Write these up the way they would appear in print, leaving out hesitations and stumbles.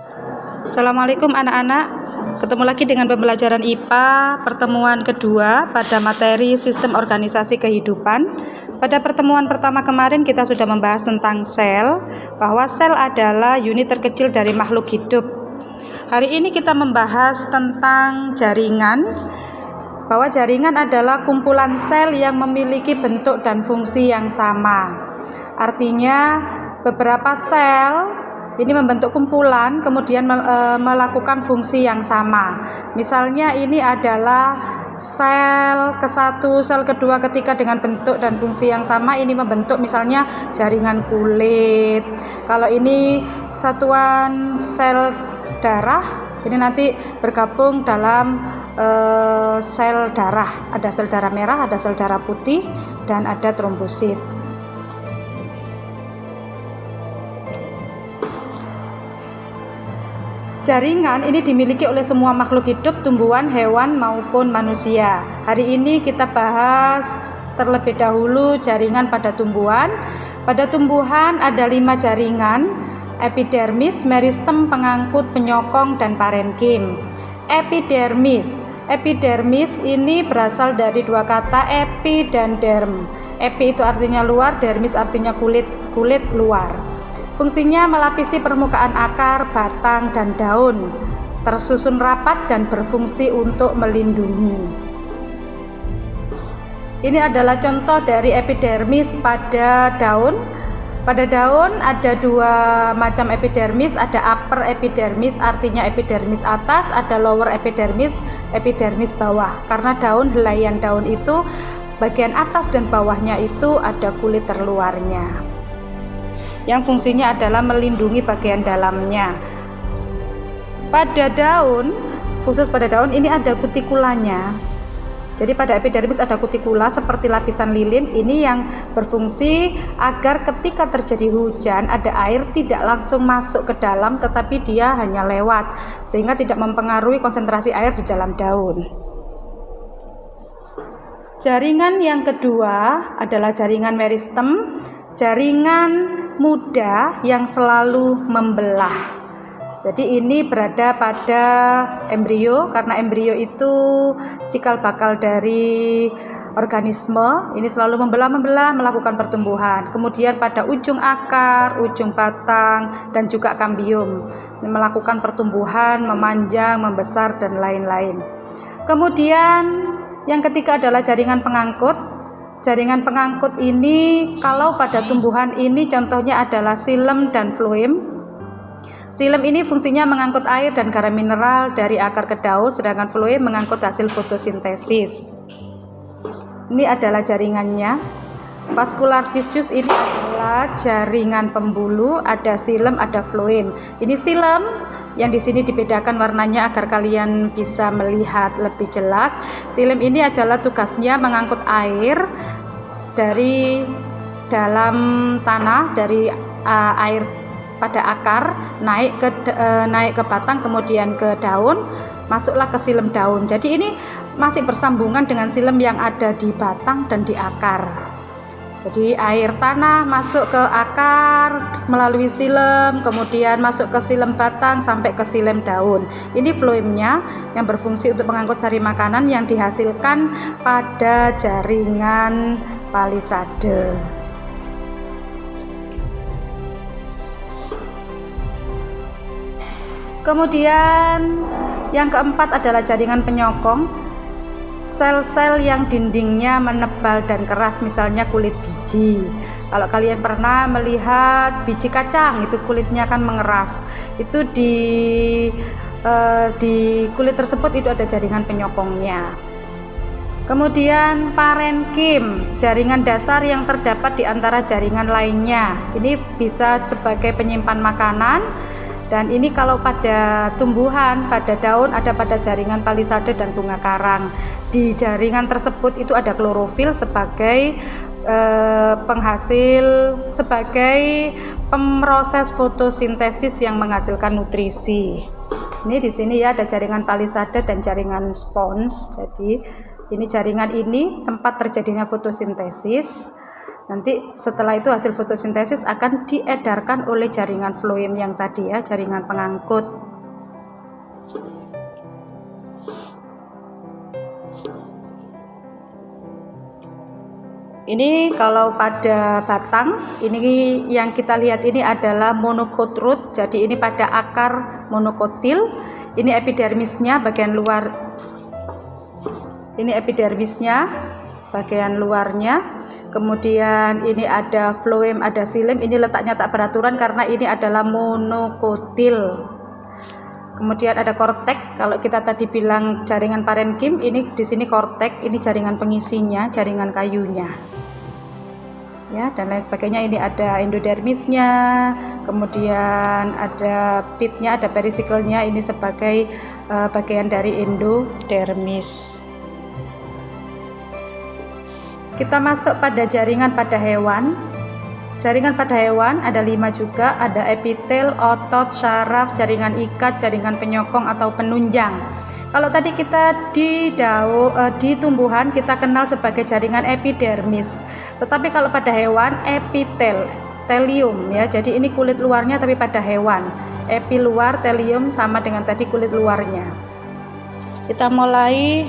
Assalamualaikum anak-anak, ketemu lagi dengan pembelajaran IPA pertemuan kedua pada materi sistem organisasi kehidupan. Pada pertemuan pertama kemarin kita sudah membahas tentang sel, bahwa sel adalah unit terkecil dari makhluk hidup. Hari ini kita membahas tentang jaringan, bahwa jaringan adalah kumpulan sel yang memiliki bentuk dan fungsi yang sama. Artinya beberapa sel ini membentuk kumpulan, kemudian melakukan fungsi yang sama. Misalnya ini adalah sel ke-1, sel kedua, ketiga dengan bentuk dan fungsi yang sama. Ini membentuk misalnya jaringan kulit. Kalau ini satuan sel darah, ini nanti bergabung dalam sel darah. Ada sel darah merah, ada sel darah putih, dan ada trombosit. Jaringan ini dimiliki oleh semua makhluk hidup, tumbuhan, hewan, maupun manusia. Hari ini kita bahas terlebih dahulu jaringan pada tumbuhan. Pada tumbuhan ada 5 jaringan: epidermis, meristem, pengangkut, penyokong, dan parenkim. Epidermis ini berasal dari dua kata epi dan derm. Epi itu artinya luar, dermis artinya kulit luar. Fungsinya melapisi permukaan akar, batang, dan daun, tersusun rapat dan berfungsi untuk melindungi. Ini adalah contoh dari epidermis pada daun. Pada daun ada 2 macam epidermis, ada upper epidermis artinya epidermis atas, ada lower epidermis, epidermis bawah. Karena daun, helaian daun itu bagian atas dan bawahnya itu ada kulit terluarnya, yang fungsinya adalah melindungi bagian dalamnya. Pada daun, khusus pada daun ini ada kutikulanya. Jadi pada epidermis ada kutikula seperti lapisan lilin, ini yang berfungsi agar ketika terjadi hujan ada air tidak langsung masuk ke dalam, tetapi dia hanya lewat sehingga tidak mempengaruhi konsentrasi air di dalam daun. Jaringan yang kedua adalah jaringan meristem, jaringan muda yang selalu membelah. Jadi ini berada pada embrio, karena embrio itu cikal bakal dari organisme. Ini selalu membelah melakukan pertumbuhan. Kemudian pada ujung akar, ujung batang, dan juga kambium melakukan pertumbuhan, memanjang, membesar, dan lain-lain. Kemudian yang ketiga adalah jaringan pengangkut. Jaringan pengangkut ini kalau pada tumbuhan ini contohnya adalah xilem dan phloem. Xilem ini fungsinya mengangkut air dan garam mineral dari akar ke daun, sedangkan phloem mengangkut hasil fotosintesis. Ini adalah jaringannya. Vascular tissues ini adalah jaringan pembuluh, ada xilem, ada phloem. Ini xilem yang di sini dibedakan warnanya agar kalian bisa melihat lebih jelas. Xilem ini adalah tugasnya mengangkut air dari dalam tanah, dari air pada akar naik ke batang, kemudian ke daun, masuklah ke xilem daun. Jadi ini masih bersambungan dengan xilem yang ada di batang dan di akar. Jadi air tanah masuk ke akar melalui xilem, kemudian masuk ke xilem batang sampai ke xilem daun. Ini phloemnya yang berfungsi untuk mengangkut sari makanan yang dihasilkan pada jaringan palisade. Kemudian yang keempat adalah jaringan penyokong. Sel-sel yang dindingnya menebal dan keras, misalnya kulit biji. Kalau kalian pernah melihat biji kacang, itu kulitnya kan mengeras. Itu di kulit tersebut itu ada jaringan penyokongnya. Kemudian parenkim, jaringan dasar yang terdapat di antara jaringan lainnya. Ini bisa sebagai penyimpan makanan. Dan ini kalau pada tumbuhan, pada daun ada pada jaringan palisade dan bunga karang. Di jaringan tersebut itu ada klorofil sebagai penghasil, sebagai pemroses fotosintesis yang menghasilkan nutrisi. Ini di sini ya ada jaringan palisade dan jaringan spons. Jadi ini jaringan ini tempat terjadinya fotosintesis. Nanti setelah itu hasil fotosintesis akan diedarkan oleh jaringan floem yang tadi ya, jaringan pengangkut. Ini kalau pada batang, ini yang kita lihat ini adalah monocot root. Jadi ini pada akar monokotil. Ini epidermisnya bagian luar. Ini epidermisnya bagian luarnya. Kemudian ini ada floem, ada xilem. Ini letaknya tak beraturan karena ini adalah monokotil. Kemudian ada kortek. Kalau kita tadi bilang jaringan parenkim, ini di sini kortek, ini jaringan pengisinya, jaringan kayunya. Ya, dan lain sebagainya. Ini ada endodermisnya, kemudian ada pitnya, ada perisikelnya. Ini sebagai bagian dari endodermis. Kita masuk pada jaringan pada hewan. Jaringan pada hewan ada 5 juga, ada epitel, otot, syaraf, jaringan ikat, jaringan penyokong atau penunjang. Kalau tadi kita di tumbuhan kita kenal sebagai jaringan epidermis, tetapi kalau pada hewan epitel, telium ya. Jadi ini kulit luarnya, tapi pada hewan epi luar, telium sama dengan tadi kulit luarnya. Kita mulai.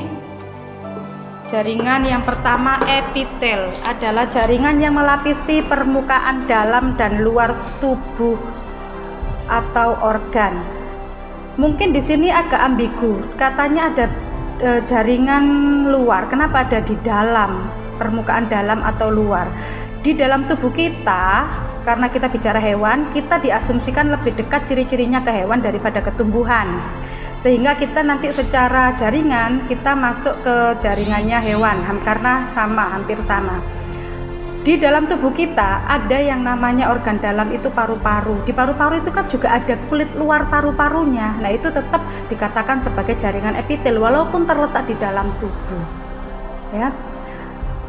Jaringan yang pertama epitel adalah jaringan yang melapisi permukaan dalam dan luar tubuh atau organ. Mungkin di sini agak ambigu, katanya ada jaringan luar. Kenapa ada di dalam, permukaan dalam atau luar? Di dalam tubuh kita, karena kita bicara hewan, kita diasumsikan lebih dekat ciri-cirinya ke hewan daripada ke tumbuhan. Sehingga kita nanti secara jaringan kita masuk ke jaringannya hewan karena hampir sama. Di dalam tubuh kita ada yang namanya organ dalam, itu paru-paru. Di paru-paru itu kan juga ada kulit luar paru-parunya. Nah, itu tetap dikatakan sebagai jaringan epitel walaupun terletak di dalam tubuh. Ya.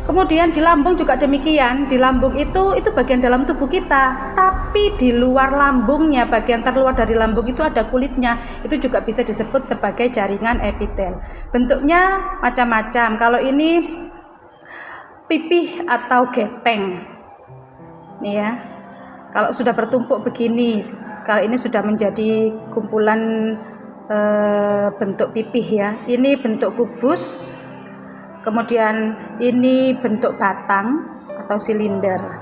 Kemudian di lambung juga demikian. Di lambung itu bagian dalam tubuh kita, tapi di luar lambungnya, bagian terluar dari lambung itu ada kulitnya. Itu juga bisa disebut sebagai jaringan epitel. Bentuknya macam-macam. Kalau ini pipih atau gepeng. Nih ya. Kalau sudah bertumpuk begini, kalau ini sudah menjadi kumpulan bentuk pipih ya. Ini bentuk kubus. Kemudian ini bentuk batang atau silinder.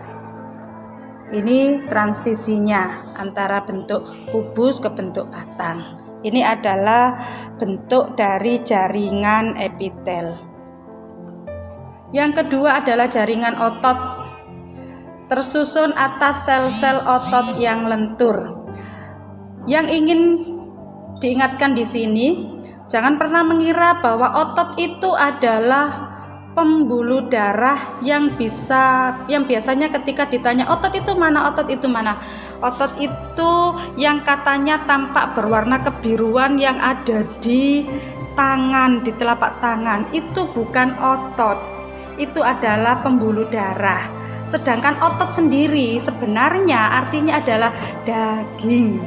Ini transisinya antara bentuk kubus ke bentuk batang. Ini adalah bentuk dari jaringan epitel. Yang kedua adalah jaringan otot, tersusun atas sel-sel otot yang lentur. Yang ingin diingatkan di sini, jangan pernah mengira bahwa otot itu adalah pembuluh darah yang biasanya ketika ditanya otot itu mana, otot itu mana. Otot itu yang katanya tampak berwarna kebiruan yang ada di tangan, di telapak tangan, itu bukan otot. Itu adalah pembuluh darah. Sedangkan otot sendiri sebenarnya artinya adalah daging.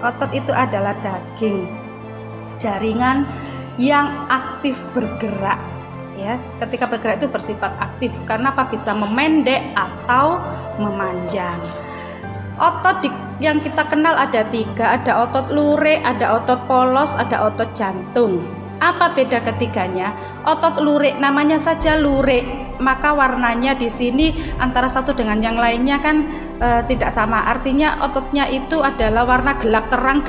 Otot itu adalah daging. Jaringan yang aktif bergerak ya. Ketika bergerak itu bersifat aktif karena apa? Bisa memendek atau memanjang. Otot yang kita kenal ada 3, ada otot lurik, ada otot polos, ada otot jantung. Apa beda ketiganya? Otot lurik namanya saja lurik, maka warnanya di sini antara satu dengan yang lainnya kan tidak sama. Artinya ototnya itu adalah warna gelap terang.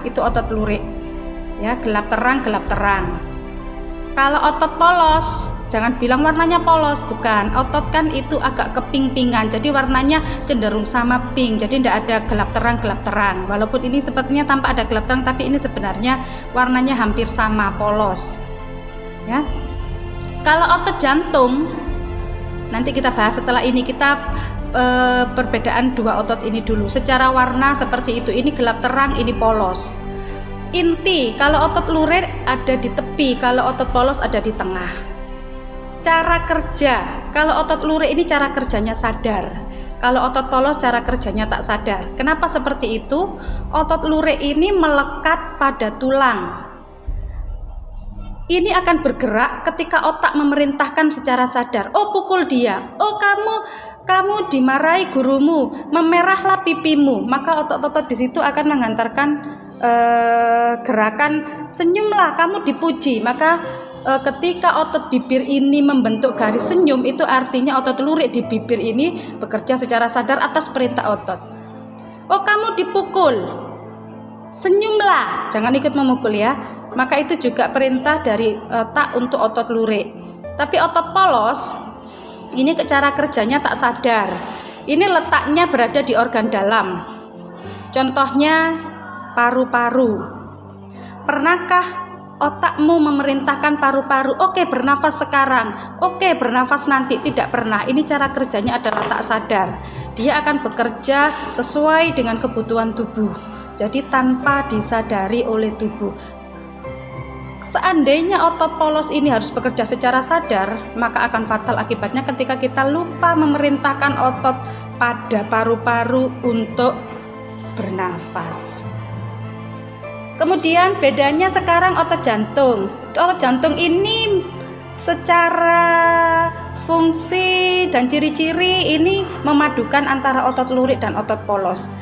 Itu otot lurik. Ya, gelap terang. Kalau otot polos, jangan bilang warnanya polos, bukan. Otot kan itu agak keping-pingan, jadi warnanya cenderung sama pink, jadi tidak ada gelap terang. Walaupun ini sepertinya tampak ada gelap terang, tapi ini sebenarnya warnanya hampir sama, polos. Ya. Kalau otot jantung, nanti kita bahas setelah ini. Kita perbedaan dua otot ini dulu. Secara warna seperti itu, ini gelap terang, ini polos. Inti, kalau otot lurik ada di tepi, kalau otot polos ada di tengah. Cara kerja, kalau otot lurik ini cara kerjanya sadar, kalau otot polos cara kerjanya tak sadar. Kenapa seperti itu? Otot lurik ini melekat pada tulang. ini akan bergerak ketika otak memerintahkan secara sadar. Oh, pukul dia. Oh, kamu dimarahi gurumu, memerahlah pipimu. Maka otot-otot di situ akan menghantarkan gerakan senyumlah, kamu dipuji. Maka ketika otot bibir ini membentuk garis senyum, itu artinya otot lurik di bibir ini bekerja secara sadar atas perintah otot. Oh, kamu dipukul, senyumlah, jangan ikut memukul ya. Maka itu juga perintah dari otak untuk otot lurik. Tapi otot polos ini cara kerjanya tak sadar. Ini letaknya berada di organ dalam. Contohnya paru-paru. Pernahkah otakmu memerintahkan paru-paru, oke, bernafas sekarang, oke, bernafas nanti? Tidak pernah. Ini cara kerjanya adalah tak sadar. Dia akan bekerja sesuai dengan kebutuhan tubuh. Jadi tanpa disadari oleh tubuh. Seandainya otot polos ini harus bekerja secara sadar, maka akan fatal akibatnya ketika kita lupa memerintahkan otot pada paru-paru untuk bernafas. Kemudian bedanya sekarang otot jantung. Otot jantung ini secara fungsi dan ciri-ciri ini memadukan antara otot lurik dan otot polos.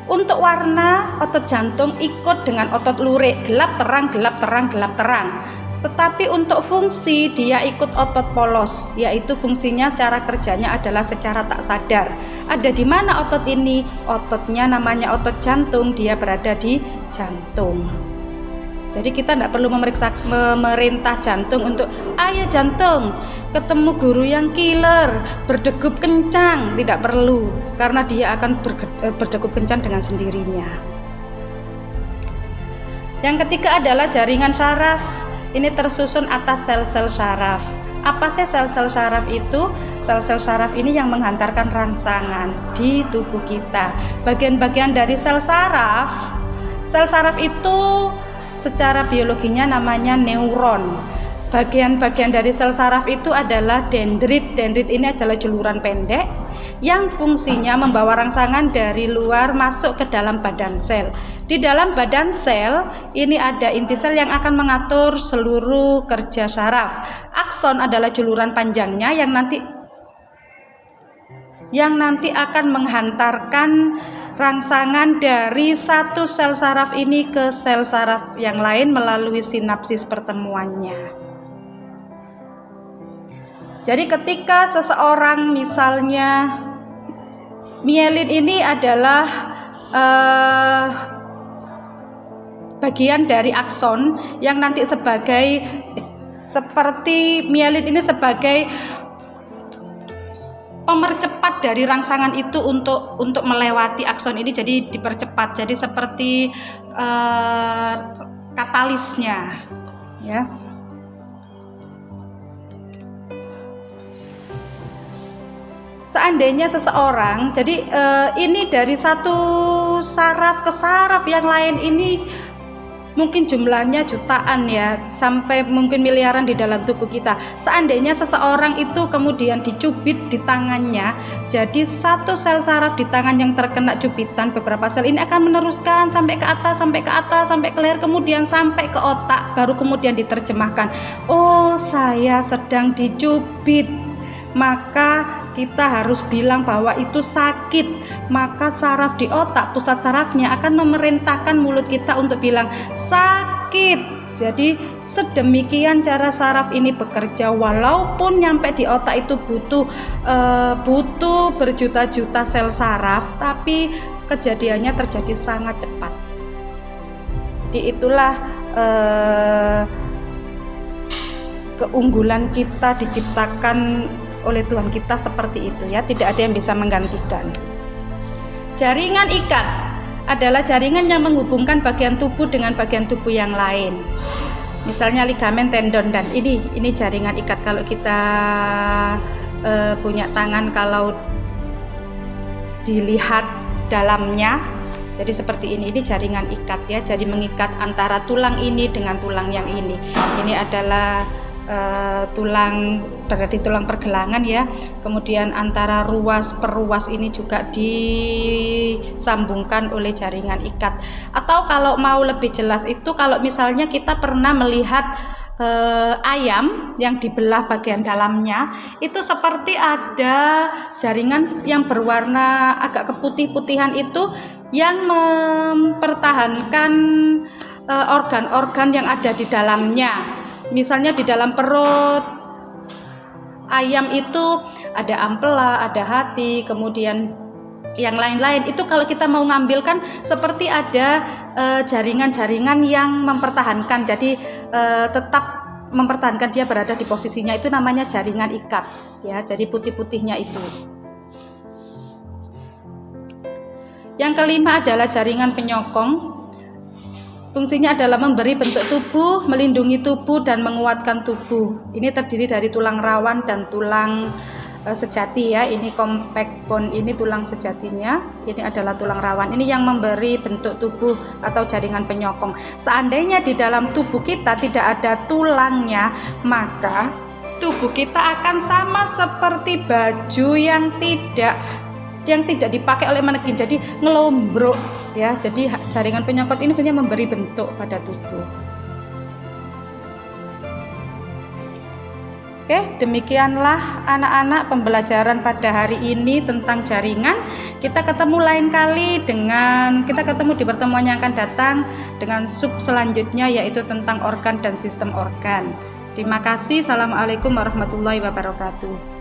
Untuk warna, otot jantung ikut dengan otot lurik, gelap terang, gelap terang, gelap terang. Tetapi untuk fungsi dia ikut otot polos, yaitu fungsinya cara kerjanya adalah secara tak sadar. Ada di mana otot ini? Ototnya namanya otot jantung, dia berada di jantung. Jadi kita tidak perlu memerintah jantung untuk ayo jantung, ketemu guru yang killer, berdegup kencang. Tidak perlu, karena dia akan berdegup kencang dengan sendirinya. Yang ketiga adalah jaringan syaraf. Ini tersusun atas sel-sel syaraf. Apa sih sel-sel syaraf itu? Sel-sel syaraf ini yang menghantarkan rangsangan di tubuh kita. Bagian-bagian dari sel saraf itu secara biologinya namanya neuron. Bagian-bagian dari sel saraf itu adalah dendrit. Dendrit ini adalah juluran pendek yang fungsinya membawa rangsangan dari luar masuk ke dalam badan sel. Di dalam badan sel ini ada inti sel yang akan mengatur seluruh kerja syaraf. Akson adalah juluran panjangnya yang nanti akan menghantarkan rangsangan dari satu sel saraf ini ke sel saraf yang lain melalui sinapsis pertemuannya. Jadi ketika seseorang misalnya mielin ini adalah bagian dari akson yang nanti seperti mielin ini sebagai pemercepat dari rangsangan itu untuk melewati akson ini, jadi dipercepat, jadi seperti katalisnya ya. Seandainya seseorang, jadi ini dari satu saraf ke saraf yang lain ini mungkin jumlahnya jutaan ya, sampai mungkin miliaran di dalam tubuh kita. Seandainya seseorang itu kemudian dicubit di tangannya, jadi satu sel saraf di tangan yang terkena cubitan, beberapa sel ini akan meneruskan sampai ke atas, sampai ke atas, sampai ke leher, kemudian sampai ke otak, baru kemudian diterjemahkan. Oh, saya sedang dicubit. Maka kita harus bilang bahwa itu sakit. Maka saraf di otak, pusat sarafnya akan memerintahkan mulut kita untuk bilang sakit. Jadi sedemikian cara saraf ini bekerja, walaupun nyampe di otak itu butuh berjuta-juta sel saraf, tapi kejadiannya terjadi sangat cepat. Jadi itulah keunggulan kita diciptakan oleh Tuhan kita seperti itu ya, tidak ada yang bisa menggantikan. Jaringan ikat adalah jaringan yang menghubungkan bagian tubuh dengan bagian tubuh yang lain. Misalnya ligamen, tendon, dan ini jaringan ikat. Kalau kita punya tangan, kalau dilihat dalamnya, jadi seperti ini jaringan ikat ya, jadi mengikat antara tulang ini dengan tulang yang ini. Ini adalah tulang, berarti tulang pergelangan ya. Kemudian antara ruas per ruas ini juga disambungkan oleh jaringan ikat. Atau kalau mau lebih jelas itu, kalau misalnya kita pernah melihat ayam yang dibelah bagian dalamnya itu seperti ada jaringan yang berwarna agak keputih-putihan itu yang mempertahankan organ-organ yang ada di dalamnya. Misalnya di dalam perut ayam itu ada ampela, ada hati, kemudian yang lain-lain. Itu kalau kita mau ngambil kan seperti ada jaringan-jaringan yang mempertahankan, jadi tetap mempertahankan dia berada di posisinya, itu namanya jaringan ikat ya. Jadi putih-putihnya itu. Yang kelima adalah jaringan penyokong. Fungsinya adalah memberi bentuk tubuh, melindungi tubuh dan menguatkan tubuh. Ini terdiri dari tulang rawan dan tulang sejati ya. Ini compact bone, ini tulang sejatinya, ini adalah tulang rawan. Ini yang memberi bentuk tubuh atau jaringan penyokong. Seandainya di dalam tubuh kita tidak ada tulangnya, maka tubuh kita akan sama seperti baju yang tidak dipakai oleh manekin, jadi ngelombrok ya. Jadi jaringan penyokong ini hanya memberi bentuk pada tubuh. Oke, demikianlah anak-anak pembelajaran pada hari ini tentang jaringan. Kita ketemu lain kali kita ketemu di pertemuan yang akan datang dengan sub selanjutnya, yaitu tentang organ dan sistem organ. Terima kasih. Assalamualaikum warahmatullahi wabarakatuh.